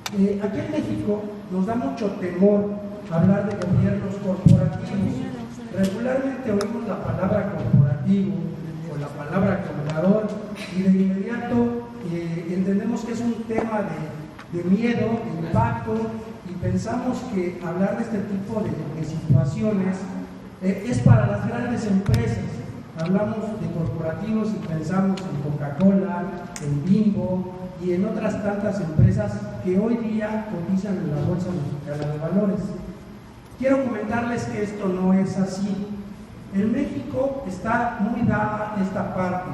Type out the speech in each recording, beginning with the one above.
Aquí en México nos da mucho temor hablar de gobiernos corporativos. Regularmente oímos la palabra corporativo o la palabra contador y de inmediato entendemos que es un tema de miedo, de impacto, y pensamos que hablar de este tipo de situaciones es para las grandes empresas. Hablamos de corporativos y pensamos en Coca-Cola, en Bimbo y en otras tantas empresas que hoy día cotizan en la Bolsa Mexicana de Valores. Quiero comentarles que esto no es así. En México está muy dada esta parte.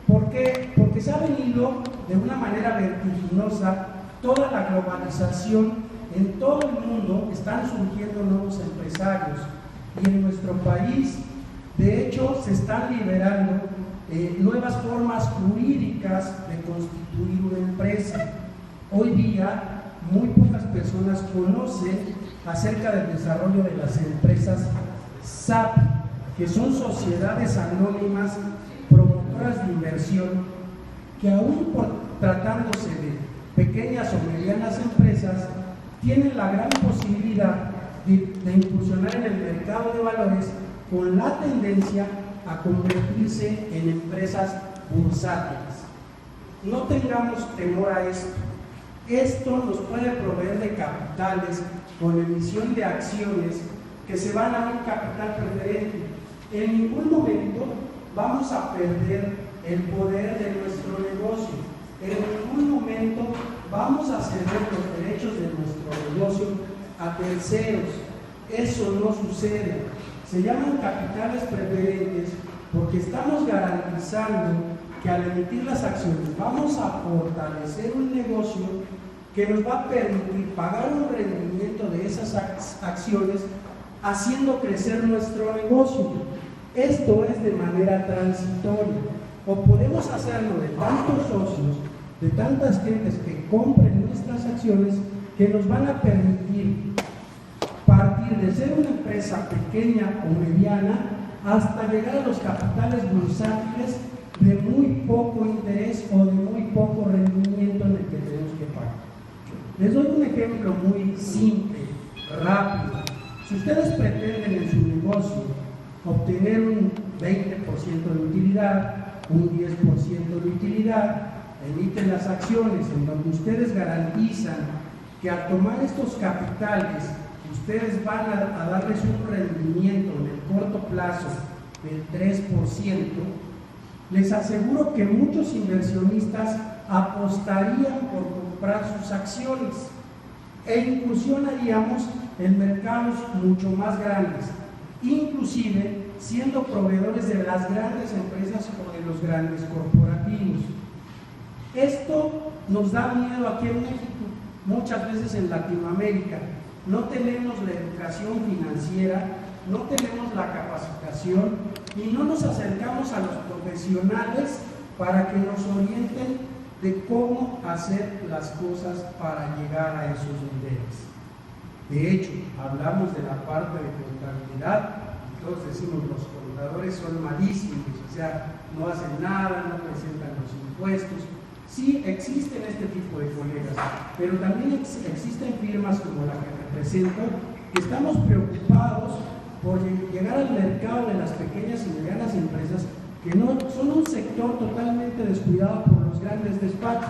¿Por qué? Porque se ha venido de una manera vertiginosa toda la globalización. En todo el mundo están surgiendo nuevos empresarios y en nuestro país, de hecho, se están liberando nuevas formas jurídicas de constituir una empresa. Hoy día, muy pocas personas conocen acerca del desarrollo de las empresas SAP, que son sociedades anónimas promotoras de inversión, que aún tratándose de pequeñas o medianas empresas, tienen la gran posibilidad de incursionar en el mercado de valores con la tendencia a convertirse en empresas bursátiles. No tengamos temor a esto. Esto nos puede proveer de capitales con emisión de acciones que se van a un capital preferente. En ningún momento vamos a perder el poder de nuestro negocio. En ningún momento vamos a ceder los derechos de nuestro negocio a terceros. Eso no sucede. Se llaman capitales preferentes porque estamos garantizando que al emitir las acciones vamos a fortalecer un negocio que nos va a permitir pagar un rendimiento de esas acciones haciendo crecer nuestro negocio. Esto es de manera transitoria. O podemos hacerlo de tantos socios, de tantas gentes que compren nuestras acciones, que nos van a permitir partir de ser una empresa pequeña o mediana hasta llegar a los capitales bursátiles de muy poco interés o de muy poco rendimiento en el que tenemos que pagar. Les doy un ejemplo muy simple, rápido. Si ustedes pretenden en su negocio obtener un 20% de utilidad, un 10% de utilidad, emiten las acciones en donde ustedes garantizan que al tomar estos capitales ustedes van a darles un rendimiento en el corto plazo del 3%, les aseguro que muchos inversionistas apostarían por comprar sus acciones e incursionaríamos en mercados mucho más grandes, inclusive siendo proveedores de las grandes empresas o de los grandes corporativos. Esto nos da miedo aquí en México, muchas veces en Latinoamérica. No tenemos la educación financiera, no tenemos la capacitación y no nos acercamos a los profesionales para que nos orienten de cómo hacer las cosas para llegar a esos niveles. De hecho, hablamos de la parte de contabilidad y todos decimos los contadores son malísimos, o sea, no hacen nada, no presentan los impuestos. Sí existen este tipo de colegas, pero también existen firmas como la que represento, que estamos preocupados por llegar al mercado de las pequeñas y medianas empresas, que no son un sector totalmente descuidado por los grandes despachos.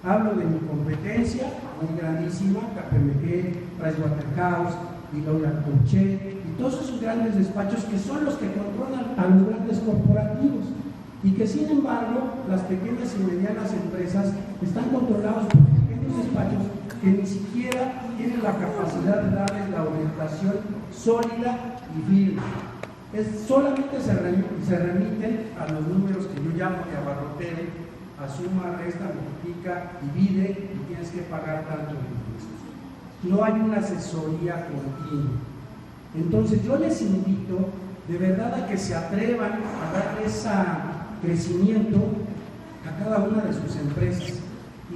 Hablo de mi competencia, muy grandísima, KPMG, Pricewaterhouse, Deloitte Touche, y todos esos grandes despachos que son los que controlan a los grandes corporativos, y que sin embargo las pequeñas y medianas empresas están controlados por pequeños despachos que ni siquiera tienen la capacidad de darles la orientación sólida y firme. Solamente se remiten a los números que yo llamo de abarrotero, a suma, resta, multiplica, divide y tienes que pagar tanto de impuestos. No hay una asesoría continua. Entonces yo les invito de verdad a que se atrevan a dar ese crecimiento a cada una de sus empresas.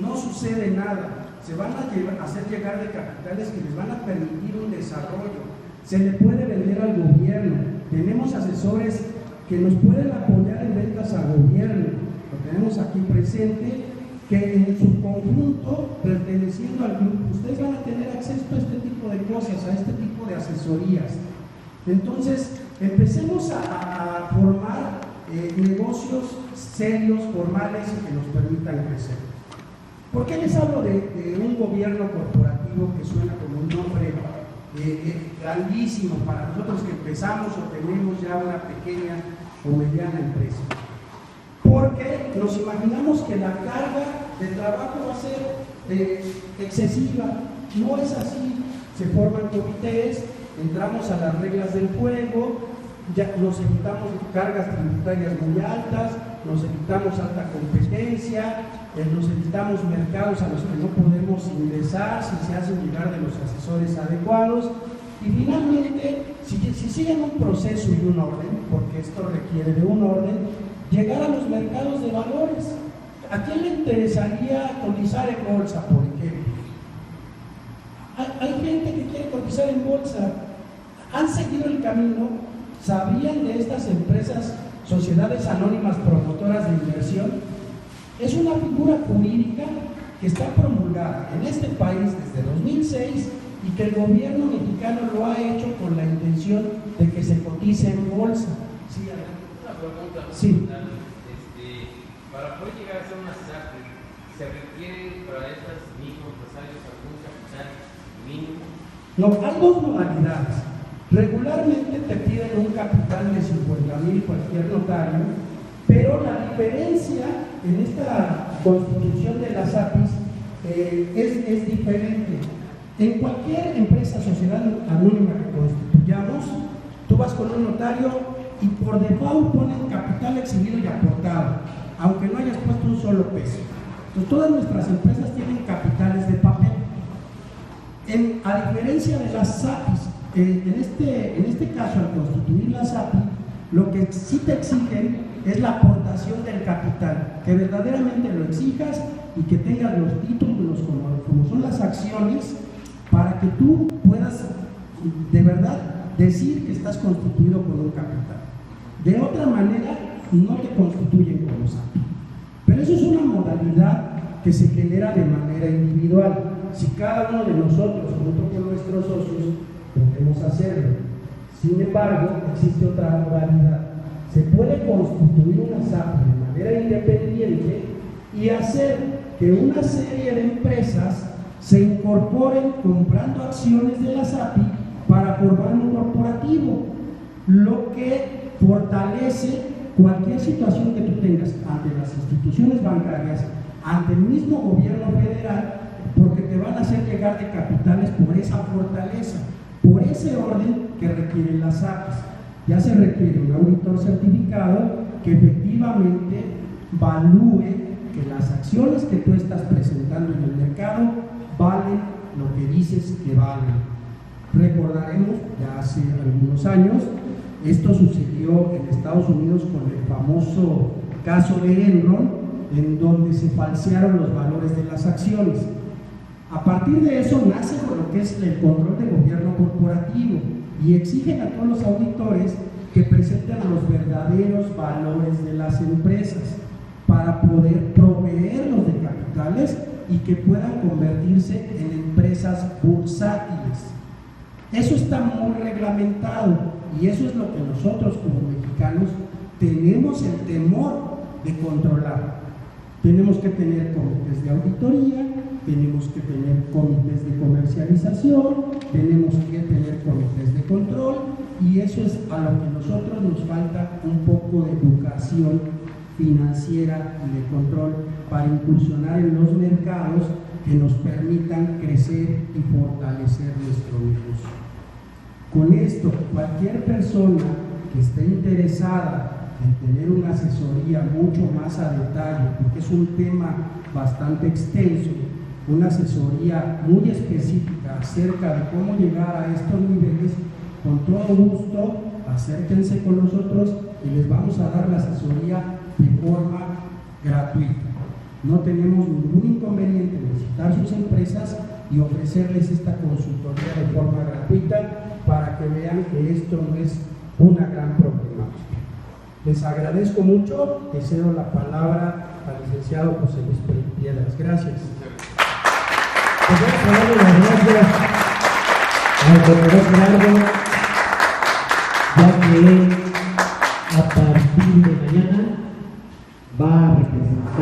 No sucede nada, se van a hacer llegar de capitales que les van a permitir un desarrollo. Se le puede vender al gobierno, tenemos asesores que nos pueden apoyar en ventas al gobierno, lo tenemos aquí presente, que en su conjunto, perteneciendo al cosas, a este tipo de asesorías. Entonces, empecemos a formar negocios serios, formales y que nos permitan crecer. ¿Por qué les hablo de un gobierno corporativo que suena como un nombre grandísimo para nosotros que empezamos o tenemos ya una pequeña o mediana empresa? Porque nos imaginamos que la carga de trabajo va a ser excesiva. No es así. Se forman comités, entramos a las reglas del juego, ya nos evitamos cargas tributarias muy altas, nos evitamos alta competencia, nos evitamos mercados a los que no podemos ingresar si se hacen llegar de los asesores adecuados. Y finalmente, si siguen un proceso y un orden, porque esto requiere de un orden, llegar a los mercados de valores. ¿A quién le interesaría cotizar en bolsa, por ejemplo? Hay gente que quiere cotizar en bolsa. ¿Han seguido el camino? ¿Sabían de estas empresas, sociedades anónimas promotoras de inversión? Es una figura jurídica que está promulgada en este país desde 2006 y que el gobierno mexicano lo ha hecho con la intención de que se cotice en bolsa. Sí, una pregunta. Sí. Para poder llegar a ser una SAPI, ¿se requiere para estos microempresarios algún capital mínimo? No, hay dos modalidades. Regularmente te piden un capital de 50,000 cualquier notario, pero la diferencia en esta constitución de las APIs es diferente. En cualquier empresa, sociedad anónima que constituyamos, tú vas con un notario y por default ponen capital exhibido y aportado, aunque no hayas puesto un solo peso. Entonces, todas nuestras empresas tienen capitales de papel. A diferencia de las APIs, en este caso, al constituir las API, lo que sí te exigen es la aportación del capital, que verdaderamente lo exijas y que tengas los títulos como son las acciones, para que tú puedas de verdad decir que estás constituido con un capital. De otra manera, no te constituyen como SAPI. Pero eso es una modalidad que se genera de manera individual. Si cada uno de nosotros, junto con nuestros socios, podemos hacerlo. Sin embargo, existe otra modalidad. Se puede constituir una SAPI de manera independiente y hacer que una serie de empresas se incorporen comprando acciones de la SAPI para formar un corporativo, lo que fortalece cualquier situación que tú tengas ante las instituciones bancarias, ante el mismo gobierno federal, porque te van a hacer llegar de capitales por esa fortaleza, por ese orden que requieren las APIs. Ya se requiere un auditor certificado que efectivamente valúe que las acciones que tú estás presentando en el mercado valen lo que dices que valen. Recordaremos, ya hace algunos años, esto sucedió en Estados Unidos con el famoso caso de Enron, en donde se falsearon los valores de las acciones. A partir de eso nace lo que es el control de gobierno corporativo y exigen a todos los auditores que presenten los verdaderos valores de las empresas para poder proveerlos de capitales y que puedan convertirse en empresas bursátiles. Eso está muy reglamentado y eso es lo que nosotros como mexicanos tenemos el temor de controlar. Tenemos que tener comités de auditoría, tenemos que tener comités de comercialización, tenemos que tener comités de control y eso es a lo que nosotros nos falta un poco de educación financiera y de control para incursionar en los mercados que nos permitan crecer y fortalecer nuestro negocio. Con esto, cualquier persona que esté interesada en tener una asesoría mucho más a detalle, porque es un tema bastante extenso, una asesoría muy específica acerca de cómo llegar a estos niveles, con todo gusto, acérquense con nosotros y les vamos a dar la asesoría de forma gratuita. No tenemos ningún inconveniente en visitar sus empresas y ofrecerles esta consultoría de forma gratuita para que vean que esto no es una gran problemática. Les agradezco mucho, te cedo la palabra al licenciado José Luis Piedras. Gracias. Pues vamos a darle las gracias a gobernador Gerardo, ya que a partir de mañana va a representar